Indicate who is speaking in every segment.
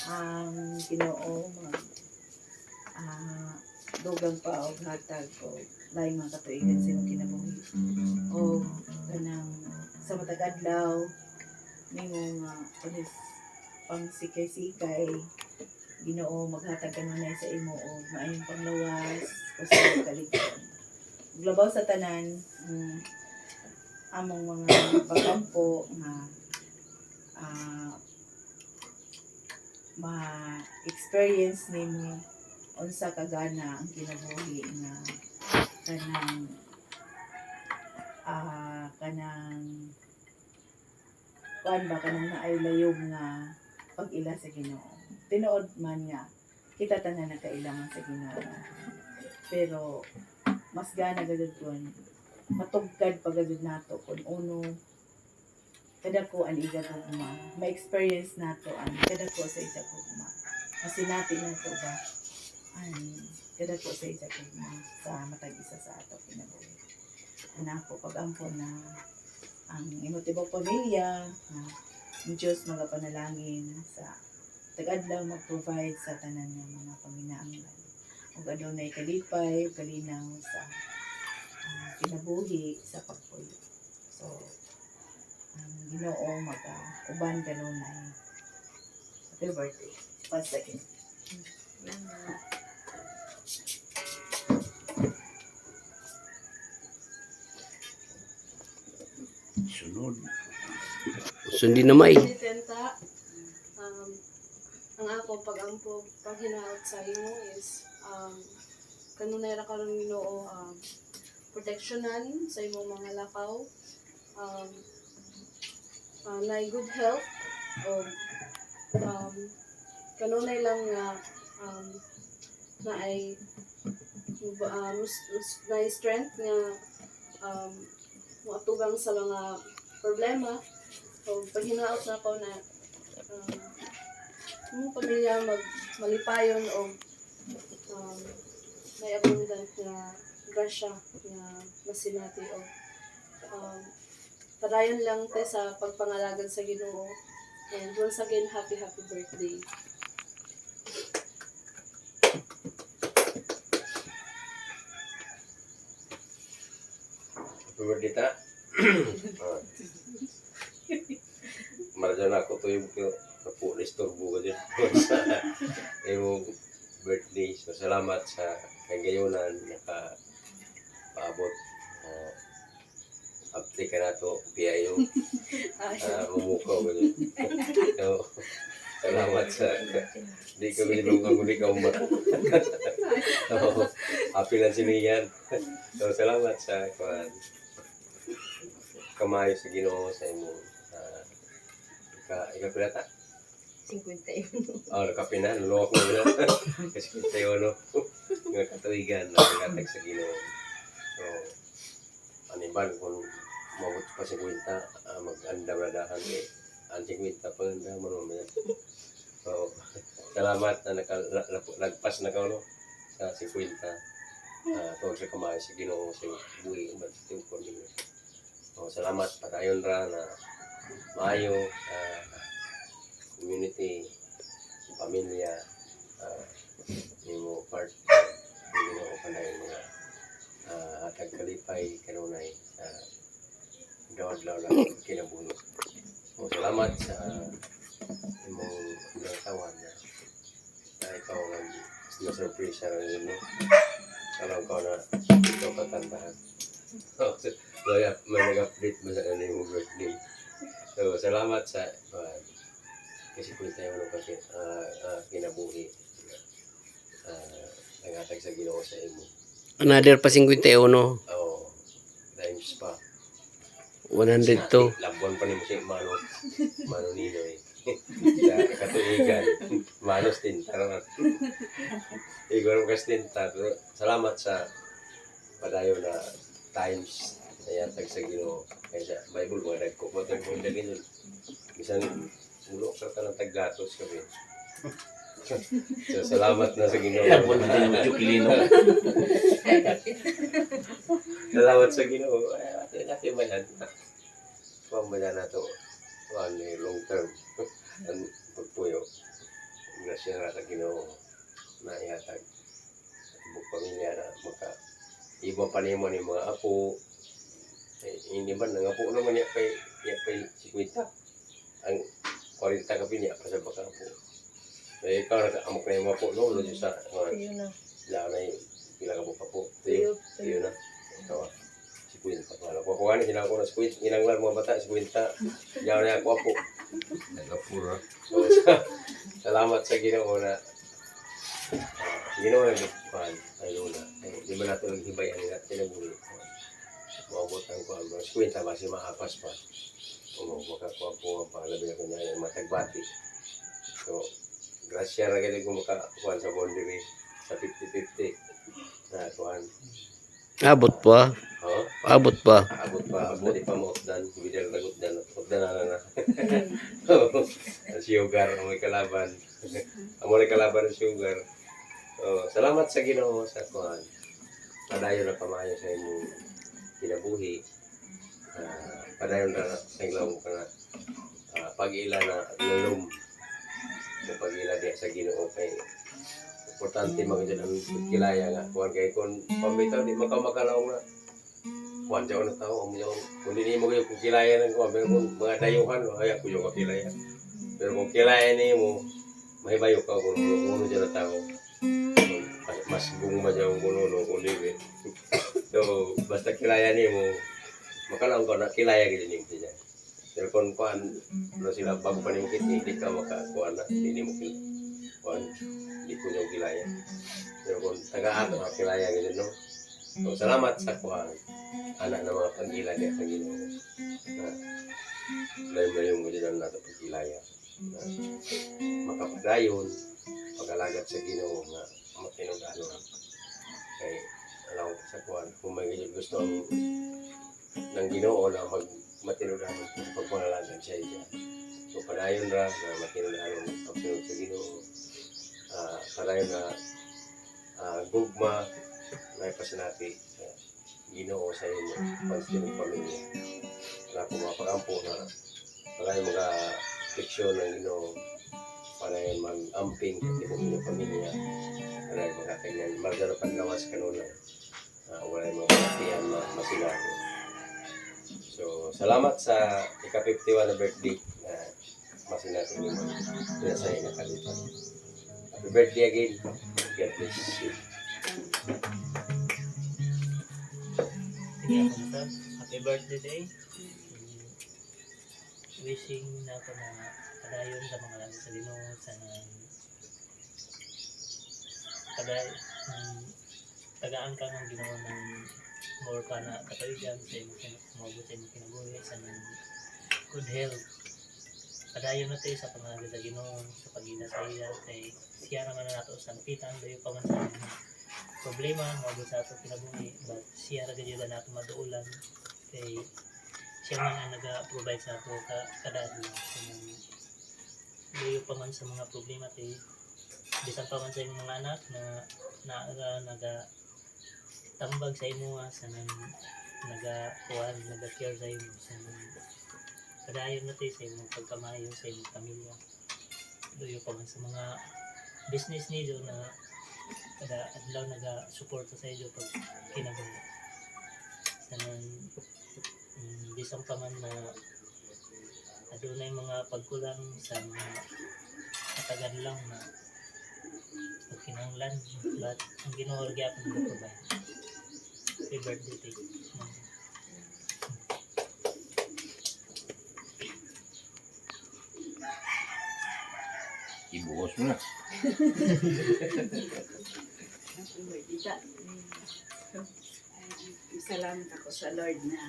Speaker 1: ang Ginoo mag dugang pa og hatag o laing mga katuigan sa imong kinabuhi o kanang sa matag adlaw nimo nga pang sikay-sikay Ginoo maghatag kanunay sa imo og maayong panglawas o sa kaligtayan. Labaw sa tanan among mga pagampo nga ma-experience nimo unsa kagana ang kinabuhi nga kanang kanang naay layog nga pag-ila sa Ginoo. Tinuod man nga kita tanan nakailangan sa Ginoo. Pero mas gana gagud kun matugkad pagagud nato kun uno kadako ang igagugma. Ma-experience nato ang kadako sa igagugma. Masinati nato ba kadako sa igagugma sa matag isa sa ato kinabuhi. Anako pag-ampo na ang imong tibok pamilya ang Diyos magapanalangin sa tagadlaw mag-provide sa tanan ng mga panginahanglan ug adunay kalipay ug kalinaw sa kinabuhi sa pagpuyo. So ang Ginoo uban kanunay. Happy birthday. 1 second.
Speaker 2: Sunod. Sundin na may.
Speaker 3: Tenta, ang ako pag-ampo paghinaot sa imo is kanunay ra karon Ginoo protectionan sa imong mga lakaw, na good health o kanunay lang nga na ay strength nga matugang sa mga problema o paghinaot na ko na mong pamilya malipayon o may abundant na grasya na masinati o padayon lang te sa pagpangalagan sa Ginoo. And once again, happy birthday.
Speaker 4: Happy birthday ta. Marajan ako to yung kapo istorbo ko din sa yung birthday. So salamat sa kagayunan nakapaabot. Update ka na to piyayo mumukaw ko din. So salamat sa di ka binilungan ko di ka umat. So happy lang siniyan. So salamat sa kamayo sa Ginoo sa imo ikapilata
Speaker 1: 51.
Speaker 4: nakapinan luwak mo na kasi tayo nga katuigan na pinatag sa Ginoo. So aniban kung mabot pa si Quinta mag-andam na dahan ang si Quinta pa ang dahan mo mamaya. So salamat na nakalagpas na ka sa si Quinta tungkol sa kamayo sa Ginoo sa buhay umat sa timpon ninyo. So salamat padayon ra na maayo community, pamilya, nimo part nimo ko panay mga atag kalipay kanunay dawad-law lang kinabuhi. So salamat sa imong tawan na ikaw ang na-surprise sa rin mo. Alam ko na ikaw katandahan. So may nag-update mo sa imong birthday. So salamat sa kasi kung tayo kasi kinabuhi nangatag sa Ginoo sa imo.
Speaker 2: Another pa 51.
Speaker 4: Times pa
Speaker 2: 102.
Speaker 4: Labuan pa ni mo si Mano Ninoy sa katuigan Manos tinta igor kas tinta. Salamat sa padayon na times na yatag sa Ginoo kaysa Bible mo nagko mo tag mo dagin bisan ulo ka ng taggatos kami. So salamat na sa Ginoo. Salamat sa Ginoo. Ate man pamilya na to long term ang pagpuyo. Ginoo na ihatag sa tibok pamilya na maka iba pa nimo ni mga apo. Hindi man nga po naman niya kay 50. Ang 40 ka pinya pa sa baka po. Kaya ikaw nakaamok na yung mga po lolo sa
Speaker 3: Tuyo na.
Speaker 4: lanay pila ka buka po. Tuyo na. Ikaw 50 pa wala ko kuha ni ko na 50 ilang lang mga bata 50. Yaw na ako po. Nagapura. So, salamat sa Ginoo na Ginoo na nagkuhan ay luna. Di man nato naghibayan nga tinabuhi. Maabot ang kuha. Mas kwenta ba si maapas pa. Makakuha po ang pangalabi na kanya yung matagbati. So, grasya na ganyan kung makakuha sa boundary sa 50-50 na kuhan.
Speaker 2: Abot pa.
Speaker 4: Oh,
Speaker 2: Abot pa.
Speaker 4: abot pa, abot pa mo utdan. Bidal na utdan na. Ang sugar, ang may kalaban. Ang may kalaban ng sugar. So, salamat sa Ginoo sa kuhan. Padayon na pamayo sa inyong kinabuhi. Padayon na naglaw ka na pag-ila na lulum. Pag-ila diya sa Ginoo kay importante mga dyan ang kilaya nga. Kuhan kay kung pamitaw di makamakalaw na. Kuhan dyan na tao. Kung hindi mo kayo kung kilaya ng kuhan. Pero kung mga dayuhan, ay ako yung kakilaya. Pero kung kilaya niyo mo, mahibayo ka kung ano dyan na tao. Mas gungma dyan kung ano kung liwit. So, basta kilaya niyo mo, makalaw ka na kilaya ka dyan yung dyan. Pero kung kuhan, ano sila bago pa niyo kit, hindi ka makakuhan na. Hindi mo kuhan. Hindi ko niyong kilaya. Pero kung taga-ato ka kilaya ka dyan, no? So, salamat sa kuhan. Anak na mga pag-ila niya sa Ginoo. Na layo-layo mo dyan nato pag-ilaya. Na makapadayon, pag-alagat sa Ginoo na matinong-ano. Kaya, alam ko sa kuhan, kung may gusto ng Ginoo na matinong-ano pag-pangalagan siya dyan. So, padayon ra na matinong-ano pag-tinong sa Ginoo. Padayon na gugma na ipasinati sa Ginoo sa inyo pag-tinong pamilya. Na pumapagampo na padayon mga-fiksyon ng Ginoo. Padayon mag-amping sa inyong pamilya. Padayon mga-kailan. Magdaro panlawas kanunay. Wala yung mga pagkatiyan na masilago. So, salamat sa ika-51 na birthday na masinatin yung pinasaya na kalipan. Happy birthday again. God bless you.
Speaker 5: Sige ako na happy birthday day. Wishing na ako na padayon sa mga langit sa Ginoo sa tagaan ka ng Ginoo ng more pa na katawigan sa imong kumabot sa imong kinabuhi sa good health. Padayon na tayo sa pangagad sa Ginoo sa pag-ina sa iya kay siya naman na nato sa lapitan dayo pa man sa problema mabot sa ato kinabuhi but siya ra gyud na nato maduulan kay siya man ang naga-provide sa ato kada adlaw dayo pa man sa mga problema kay bisan pa man sa imong mga anak na naga tambag sa imo sa naga-care sa imo sa padayon natin sa imong pagkamayo sa imong pamilya. Doyo pa man sa mga business niyo na kada adlaw naga-suporta sa iyo pag kinabuhi. Sanan bisan pa man na adunay mga pagkulang sa mga katagan lang na pagkinahanglan but ang Ginoo gyapon nagprovide. Happy birthday to you.
Speaker 4: Ibuhos mo na.
Speaker 1: Salamat ako sa Lord na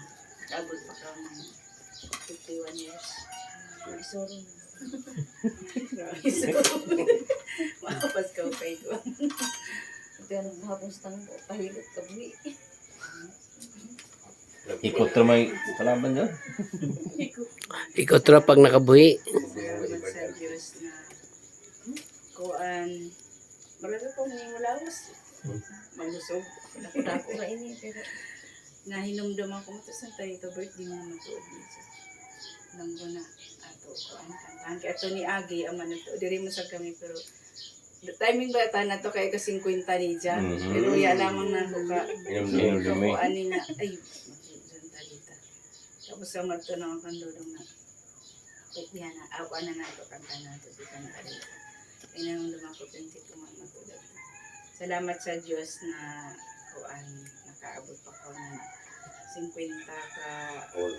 Speaker 1: abot pa ka ng 51 years. Sorry. Makapas ka pa ito. Ganun hapos tang pahilot ka buwi.
Speaker 6: Ikot na may kalaban dyan.
Speaker 2: Ikaw tra pag nakabuhi.
Speaker 1: Salamat sa Diyos na kuan. Marami po may mulawas. Maglusog. Nakita ko ka ini pero nahinumdum ako matasan tayo ito birthday mo naman tuod dito. Nang ko na ato kuan kantahan kay ato ni Agi ang managto diri mo sa kami pero
Speaker 7: timing ba ta na to kay ka 50 ni dyan.
Speaker 6: Mhm.
Speaker 7: Pero ya lamang na ko ka
Speaker 6: Inom dumi.
Speaker 7: ko ani na ay dyan talita. Tapos sa mato na ang kandulong na. Wait yan na awa na nato kanta na to di ka na ari. Ay nang lumako 20 tuman matulad. Salamat sa Diyos na kuan nakaabot pa ko na 50 ka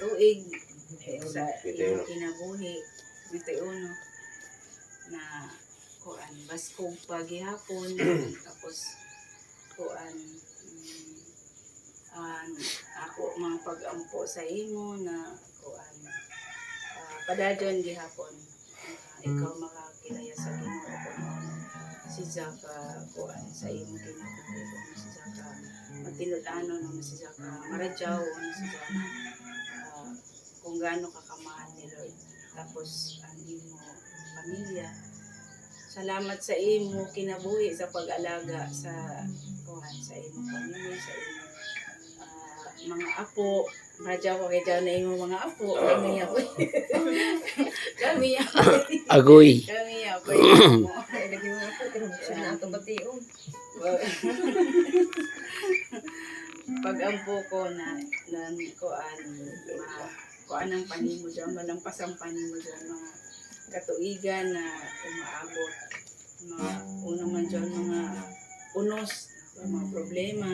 Speaker 7: tuig sa iyong kinabuhi. 21 na kuan baskog paghihapon tapos kuan ako mga pag-ampo sa imo na kuan padadyon gihapon ikaw makakilaya sa Ginoo kuno si Zaka kuan sa imo kinabuhi kuno si Zaka matinud-ano no si Zaka maradyaw no si Zaka kung gaano ka kamahal ni Lord tapos ang imo pamilya. Salamat sa imo kinabuhi sa pag-alaga sa kuhan sa imo pamilya, sa imo mga apo. Radya ko kay na imo mga apo. Kami ako. Kami ako.
Speaker 2: Agoy.
Speaker 7: Kami ako. Lagi mo ako pero na ato bationg. Pag-ampo ko na kuan ang panimo dyan, malampasan panimo dyan, mga katuigan na umaabot. Mga unang man dyan, mga unos, mga problema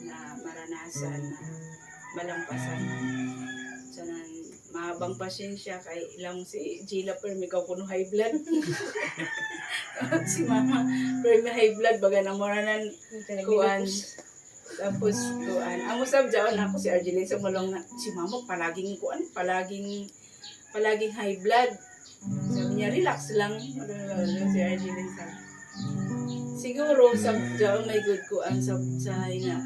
Speaker 7: na maranasan, na malampasan. So, mahabang pasensya kay ilang si Gila Permi ikaw kuno high blood. Si Mama Permi high blood, baga na moranan kuan. Tapos kuan, amo sab jaon ako si Argeline sa mulong na si Mama palaging kuan, palaging high blood. Sabi niya relax lang. Si Argeline sa. Siguro sa jaon may good kuan sa na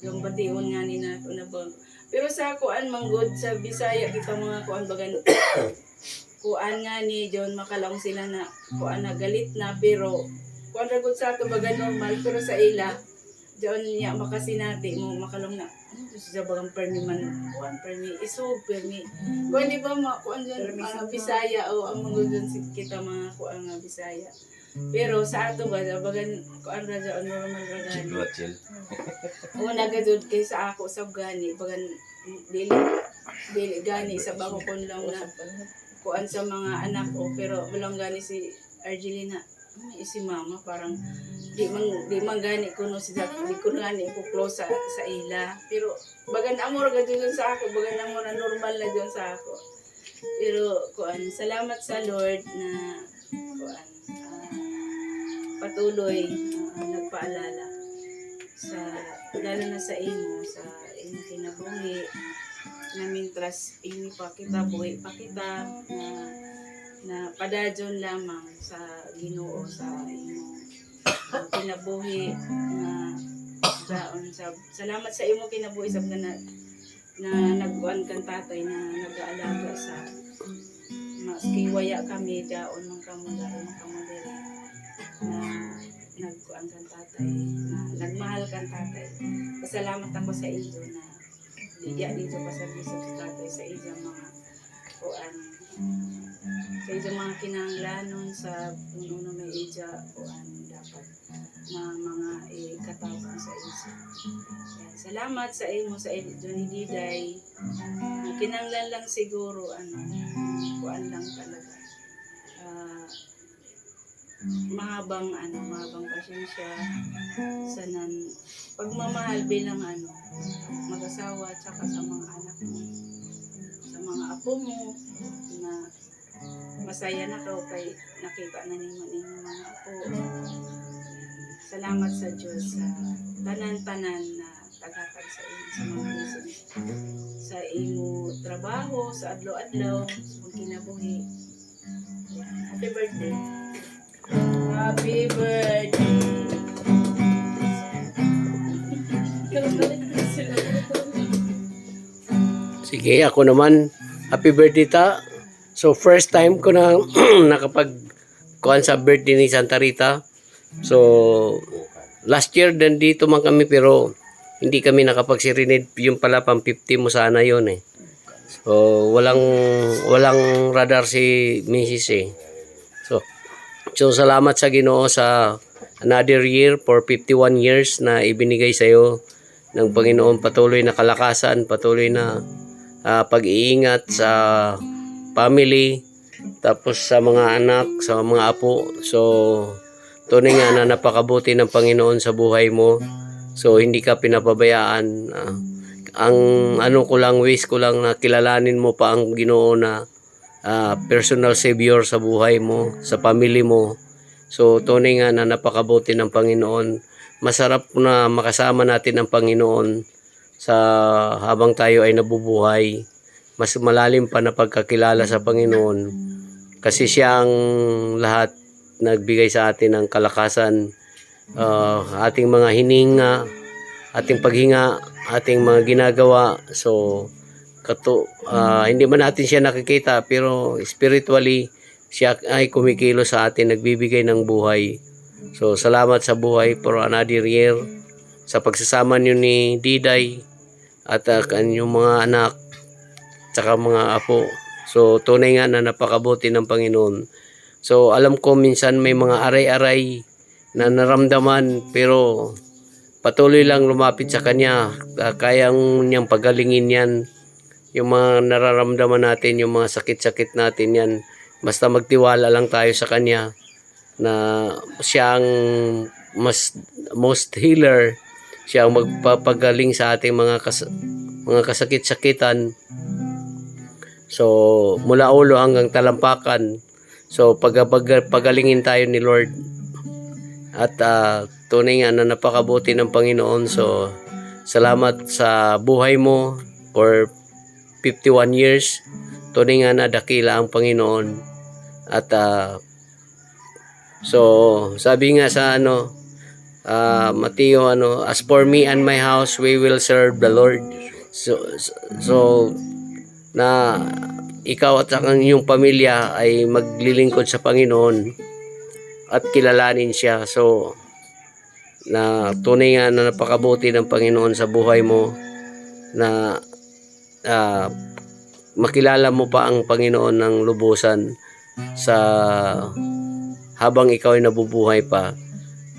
Speaker 7: yung bation nga ni nato na bang. Pero sa kuan manggod sa Bisaya kita mga kuan bagan kuan nga ni John makalaong sila na kuan na galit na pero kuan ra gud sa ato baga normal pero sa ila diyon niya makasinati mo makalong na sa bagang permi man kuan permi isog permi kuan di ba kuan diyon Bisaya o ang mga kita mga kuan nga Bisaya pero sa ato ba bagan kuan ra diyon normal ra gani
Speaker 6: Chill.
Speaker 7: una gadud kay sa ako sab gani bagan dili gani sa bako kon lang na kuan sa mga anak ko pero walang gani si Argelina si Mama parang di man gani kuno si Jack di ko gani ko close sa ila pero bagan amor ga dun sa ako bagan amor na normal na dun sa ako pero kuan salamat sa Lord na kuan patuloy nagpaalala sa lalo na sa imo sa imong kinabuhi na mintras ini pa kita buhi pa kita na padadyon lamang sa Ginoo sa imo kinabuhi na daon sa salamat sa imo kinabuhi sa na nagkuan kang tatay na nag-aalaga sa maski waya kami daon man kamo daro man kamo diri na nagkuan kang tatay na nagmahal kang tatay pasalamat ako sa iyo na diya dito pa sa tatay sa iyo mga kuan sa isang mga kinahanglanon sa puno may ija o dapat na mga katawan sa isa. Salamat sa imo sa Johnny Diday. Kinahanglan lang siguro kuan lang talaga. Mahabang pasensya sa pagmamahal bilang mag-asawa at saka sa mga anak mo. Sa mga apo mo na masaya na ka kay nakita na ninyo mga apo. Salamat sa Diyos sa tanan-tanan na tagatag sa imo sa mga business. Sa imo trabaho, sa adlaw-adlaw, sa mga kinabuhi. Happy birthday. Happy birthday.
Speaker 2: Sige, ako naman. Happy birthday ta. So, first time ko na nakapag-kuhan sa birthday ni Santa Rita. So, last year din dito man kami pero hindi kami nakapag-serenade. Yung pala pang 50 mo sana yun eh. So, walang radar si Mrs. eh. So, So salamat sa Ginoo sa another year for 51 years na ibinigay sa iyo ng Panginoon, patuloy na kalakasan, patuloy na pag-iingat sa family, tapos sa mga anak, sa mga apo. So tunay nga na napakabuti ng Panginoon sa buhay mo. So hindi ka pinapabayaan. Ang ano ko lang, wish ko lang na kilalanin mo pa ang Ginoo na personal savior sa buhay mo, sa family mo. So tunay nga na napakabuti ng Panginoon. Masarap na makasama natin ang Panginoon sa habang tayo ay nabubuhay. Mas malalim pa na pagkakilala sa Panginoon kasi siya ang lahat nagbigay sa atin ng kalakasan, ating mga hininga, ating paghinga, ating mga ginagawa. So hindi man natin siya nakikita, pero spiritually siya ay kumikilo sa atin, nagbibigay ng buhay. So salamat sa buhay for another year, sa pagsasama niyo ni Diday at kanyang mga anak tsaka mga apo. So tunay nga na napakabuti ng Panginoon. So alam ko minsan may mga aray-aray na naramdaman, pero patuloy lang lumapit sa Kanya. Kayang niyang pagalingin yan. Yung mga nararamdaman natin, yung mga sakit-sakit natin yan, basta magtiwala lang tayo sa Kanya na siya ang most healer. Siya ang magpapagaling sa ating mga kasakit-sakitan. So mula ulo hanggang talampakan. So pagalingin tayo ni Lord. At tunay nga na napakabuti ng Panginoon. So salamat sa buhay mo for 51 years. Tunay nga na dakila ang Panginoon. At so sabi nga sa Mateo, as for me and my house we will serve the Lord. So na ikaw at ang iyong pamilya ay maglilingkod sa Panginoon at kilalanin siya. So na tunay nga na napakabuti ng Panginoon sa buhay mo, na makilala mo pa ang Panginoon ng lubusan sa habang ikaw ay nabubuhay pa,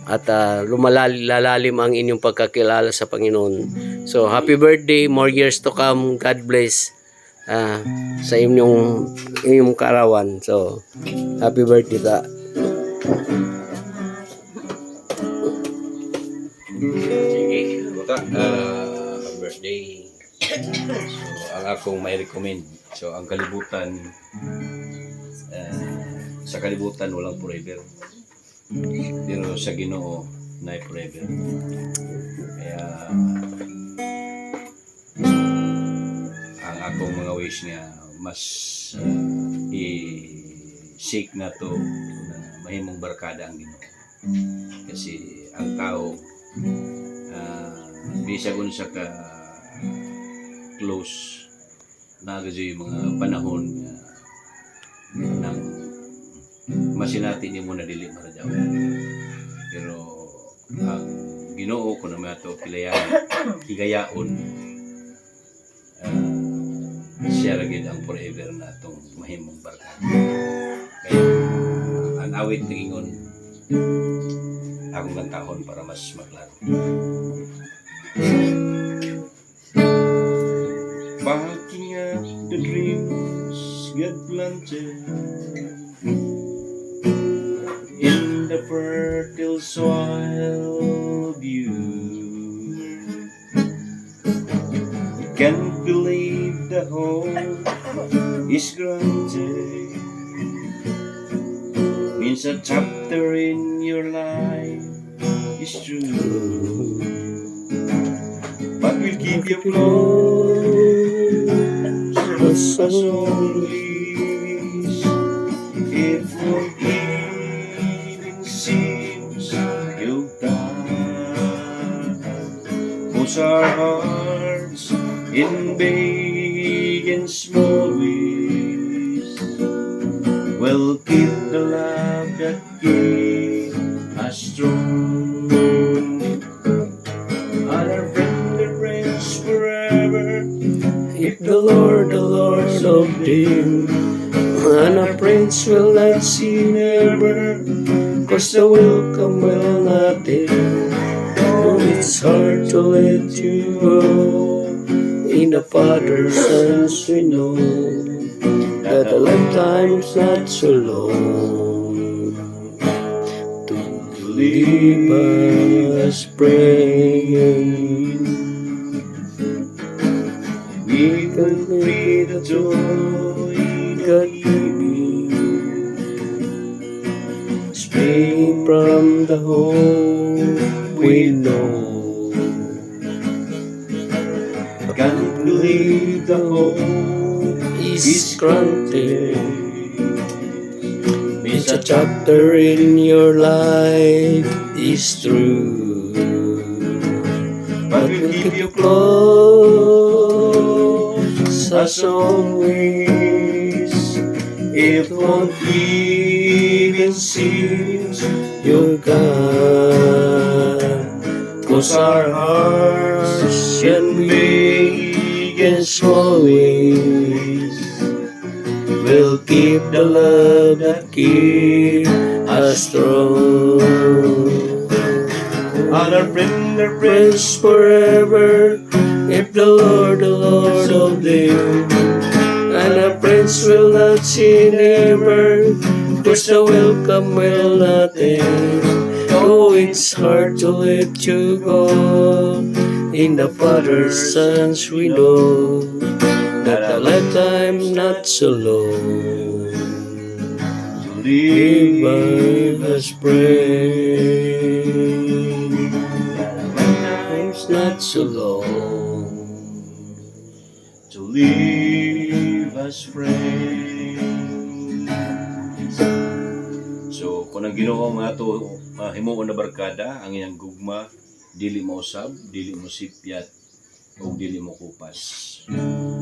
Speaker 2: at lalalim ang inyong pagkakilala sa Panginoon. So happy birthday, more years to come. God bless sa inyong kaarawan. So happy birthday ka.
Speaker 4: Sige, buta. Happy birthday. So, ang akong may recommend. So, ang kalibutan, sa kalibutan walang forever. Pero sa Ginoo, na forever. Kaya, ang akong mga wish nga, mas i-seek na to na mahimong barkada ang Ginoo. Kasi ang tao, bisa kung sa ka close na yung mga panahon nang masinatin niyo muna dili maradaw. Pero ang Ginoo ko naman ito higayaon, siya ragid ang forever na itong mahimong barkada. Kaya ang awit nagingon akong kantahon para mas maklaro. Backing up the dreams God planted in the fertile soil of you. Can't believe the hope is granted. Means a chapter in your life is true. But we'll keep you close as always. If forgiving seems you've done, push our hearts in big and small ways. We'll keep the love that gave us strong. Our friend that reigns forever.
Speaker 2: If the Lord loved him, And our prince will not see never, 'cause the welcome will not end. Oh, it's hard to let you go. In the Father's hands we know that the lifetime's not so long to leave us praying. We can feel the joy God giving, spring from the hope we know. Can't believe the hope is granted. It's a chapter in your life is true, but we'll keep you close as always. It won't even seem you're gone, 'cause our hearts can big and small ways will keep the love that keep us strong. And our friends forever, if the Lord of them. And our friends will not see never, 'cause the welcome will not end. Oh, it's hard to let you go. In the Father's hands we know that a lifetime not so long to live by us pray. Lifetime's not so long to live as friends.
Speaker 6: So, kung ang Ginoo nga to himuon na barkada, ang iyang gugma, dili mo usab, dili mo sipyat, o dili mo kupas.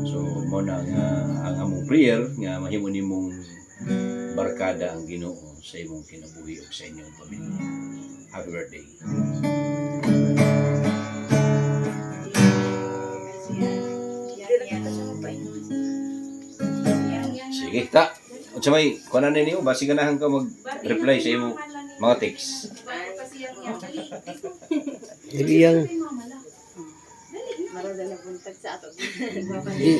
Speaker 6: So, mo na nga ang among prayer nga mahimo nimong barkada ang Ginoo sa imong kinabuhi ug sa inyong pamilya. Happy birthday. Sige, ta. Unsa may kunan ninyo basi ganahan ka mag-reply sa imong mga text.
Speaker 2: Iliyang
Speaker 7: Mara na buntag sa ato.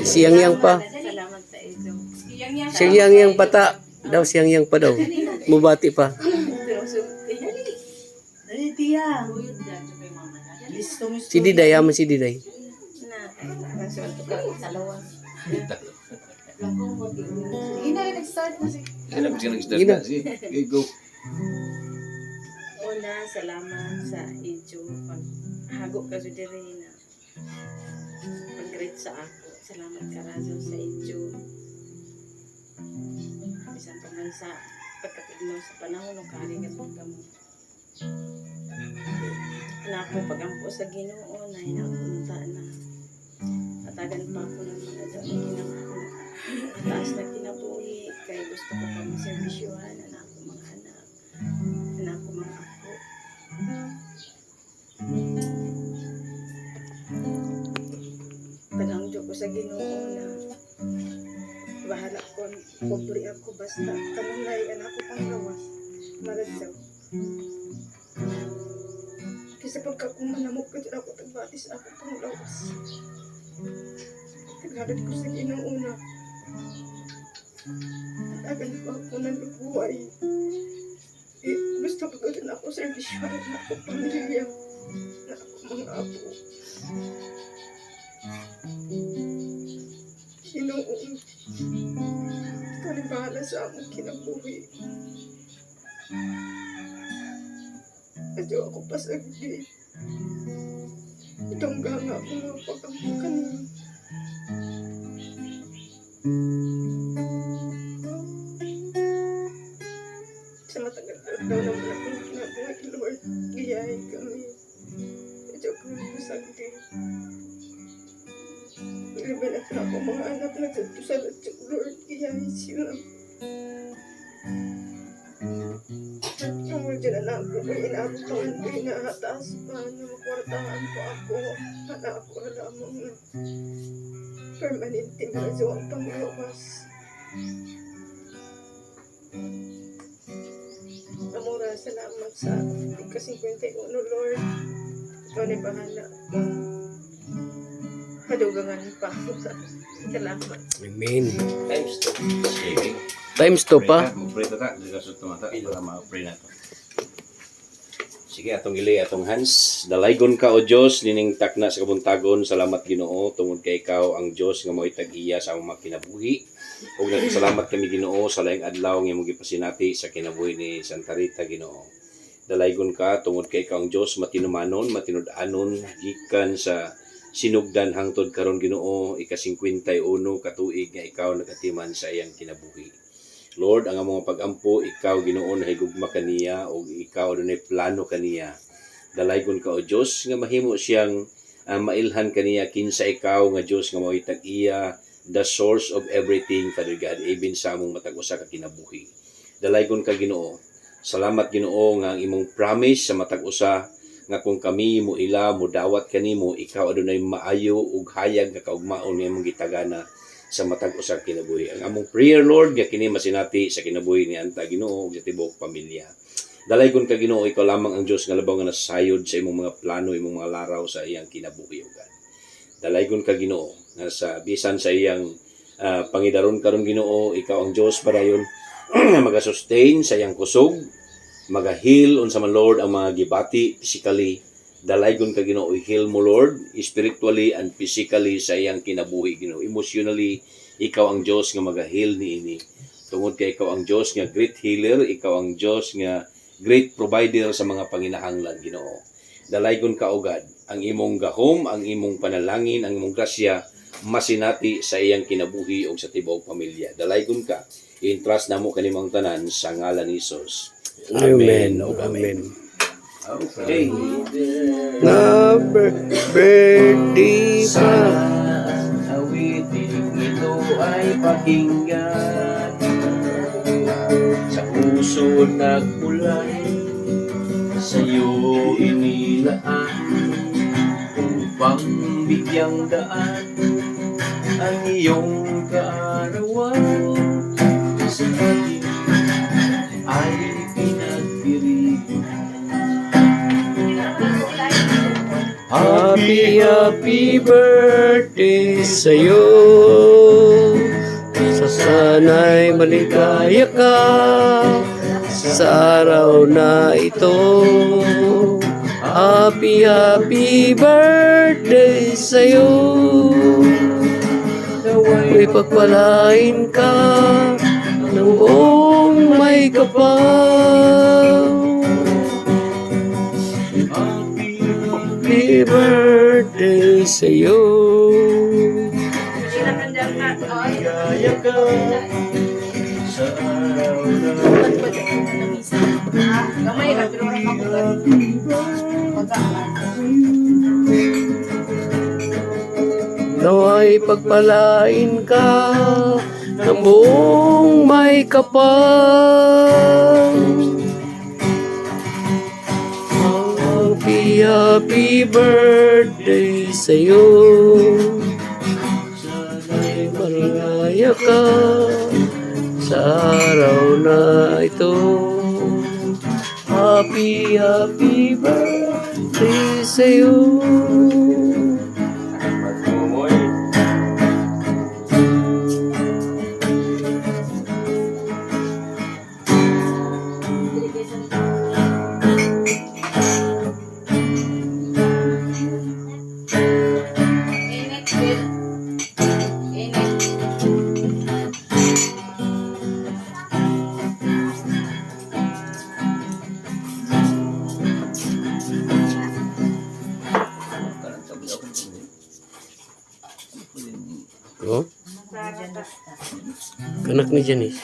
Speaker 2: siyang pa.
Speaker 7: Salamat sa iyo.
Speaker 2: Siyang pata. Daw siyang pa daw. Mubati pa.
Speaker 1: Dali, tiya. Listo mo.
Speaker 2: Si Diday, yaman si Diday.
Speaker 7: Na, nasuwalto ka sa lawan.
Speaker 1: Sige na, nag-start na si.
Speaker 6: Sige na, nag-start
Speaker 2: Sige na.
Speaker 6: na. Sige, go.
Speaker 7: Una, salamat sa inyo. Hago ka sa diri na pag-greet sa ako. Salamat ka razo sa inyo. Bisan pa man sa pagkapigno sa panahon ng kari ka sa mo. Anak ko, pagampo sa Ginoo na inapunta na. Atagan pa ako ng mga mataas na kinabuhi. Kaya gusto ko pa maservisyohan. Anak ko mga anak. Anak ko mga ako. Tanangjo ko sa Ginoo na bahala ko, pobre ako basta kanunay anak ko pang lawas. Maradsaw. Kasi pagka kumanamok ka dyan ako, tagbatis na ako pang lawas. Naghalat ko sa Ginoo na tagal pa ako ng buhay. Gusto ko gawin ako servisyohan na ako pamilya, na ako mga apo. Ginoo, ikaw rin bahala sa among kinabuhi. Adyo ako pasagdi. Itong ganga ako nga pagkamukan niyo. Sa matagal daw naman akong kinabuhi, Lord, giyahin kami. Adyo ko rin pasagdi. Ilaban na ako mga anak na sa latyo, Lord, giyahin sila. At yung mga dyan anak ko, inabutan ko, inahataas pa na makwartahan ko ako. Anak ko na lamang na permanente na so ang panglawas. salamat sa ika-51, Lord. Ikaw na bahala. Hadugangan pa ako sa salamat.
Speaker 2: Amen.
Speaker 4: Times 2.
Speaker 6: Saving.
Speaker 2: Times 2 pa.
Speaker 6: Mag-pray ta ta. Digasot tumata para ma-pray na to.
Speaker 4: Sige, atong gili, atong hands. Dalaygon ka, O Diyos, nining takna sa kabuntagon. Salamat, Ginoo. Tungod kay ikaw ang Diyos nga mo'y tag-iya sa among mga kinabuhi. Ug salamat kami, Ginoo, sa laing adlaw nga mong gipasinati sa kinabuhi ni Santa Rita, Ginoo. Dalaygon ka, tungod kay ikaw ang Diyos, matinumanon, matinud-anon, gikan sa sinugdan hangtod karon, Ginoo, ika-51 katuig nga ikaw nagatiman sa iyang kinabuhi. Lord, ang among pag-ampo, ikaw Ginoo nahigugma kaniya o ikaw adunay plano kaniya. Dalaygon ka, O Dios, nga mahimo siyang mailhan kaniya kinsa ikaw nga Dios nga mao'y tag-iya, the source of everything, Father God, even sa among matag usa ka kinabuhi. Dalaygon ka, Ginoo. Salamat, Ginoo, nga ang imong promise sa matag usa nga kung kami mo ila mo dawat kanimo, ikaw adunay maayo ug hayag nga kaugmaon nga imong gitagana sa matag usa kinabuhi. Ang among prayer, Lord, nga kini masinati sa kinabuhi ni Anta, Ginoo, ug sa tibuok pamilya. Dalaygon ka, Ginoo, ikaw lamang ang Dios nga labaw nga nasayod sa imong mga plano, imong mga laraw sa iyang kinabuhi, ug dalaygon ka, Ginoo, nga sa bisan sa iyang pangidaron karon, Ginoo, ikaw ang Dios padayon magasustain sa iyang kusog, magahil unsa man, Lord, ang mga gibati physically. Dalaygon ka, Ginoo, heal mo, Lord, spiritually and physically sa iyang kinabuhi, Ginoo. Emotionally, ikaw ang Diyos nga magahil niini. Tungod kay ikaw ang Diyos nga great healer, ikaw ang Diyos nga great provider sa mga panginahanglan, Ginoo. Dalaygon ka, O God, ang imong gahom, ang imong panalangin, ang imong grasya, masinati sa iyang kinabuhi o sa tibuok pamilya. Dalaygon ka, i-entrust namo kanimong tanan sa ngalan ni Jesus.
Speaker 2: Amen.
Speaker 4: ug
Speaker 2: Amen.
Speaker 4: Okay.
Speaker 2: Na birthday pa.
Speaker 4: Awitin ito ay pakinggan, sa puso nagmulay, sa'yo inilaan, upang bigyang daan ang iyong kaarawan. Sa akin ay pinagpirihan.
Speaker 2: Happy birthday sa'yo. Sana'y maligaya ka sa araw na ito. Happy birthday sa'yo. Nawa'y pagpalain ka ng buong may kapal. Happy birthday sa'yo.
Speaker 4: Ligaya ka sa araw na
Speaker 3: Gamay ra pero ra kabugat.
Speaker 2: Nawa'y pagpalain ka ng buong may kapal. Happy birthday sa'yo. Sana'y maligaya ka sa araw na ito. Happy birthday sa'yo.
Speaker 3: Init, Bill. Init.
Speaker 2: Oh, kanak ni Janice.